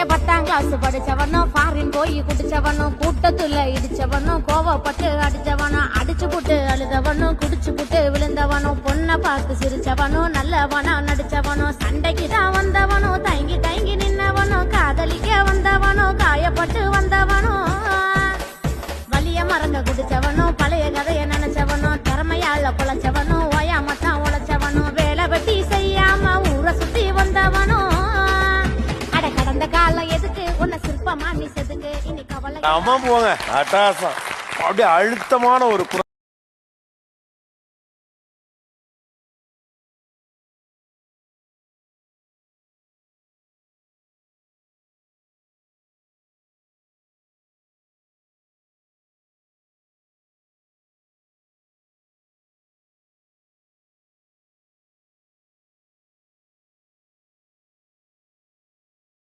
10ஆம் class படிச்சவனும் foreign போய் குடிச்சவனும் கூட்டத்துல இடிச்சவனும் கோவப்பட்டு அடிச்சவனும் அடிச்சு புட்டு அழுதவனும் குடிச்சு புட்டு விழுந்தவனும் பொண்ணை பார்த்து சிரிச்சவனும் நல்லவனா நடிச்சவனும் சண்டைக்கு தான் வந்தவனும் தயங்கி தயங்கி நின்னவனும் காதலிக்க வந்தவனும் காயப்பட்டு வந்தவனும் வலிய மறங்க குடிச்சவனும் பழைய கதைய நினைச்சவனும் திறமையால பொழைச்சவனும் ஓயாமத்தான் உழைச்சவனும் வேலை வெட்டி செய்யாம ஊரை சுத்தி வந்தவனும் அட கடந்த காலம் எதுக்கு உன்னை சிற்பமா நீ செதுக்கு இன்னைக்கு அவளை அம்மா போங்க அட்டாசம் அப்படியே அழுத்தமான ஒரு குரல்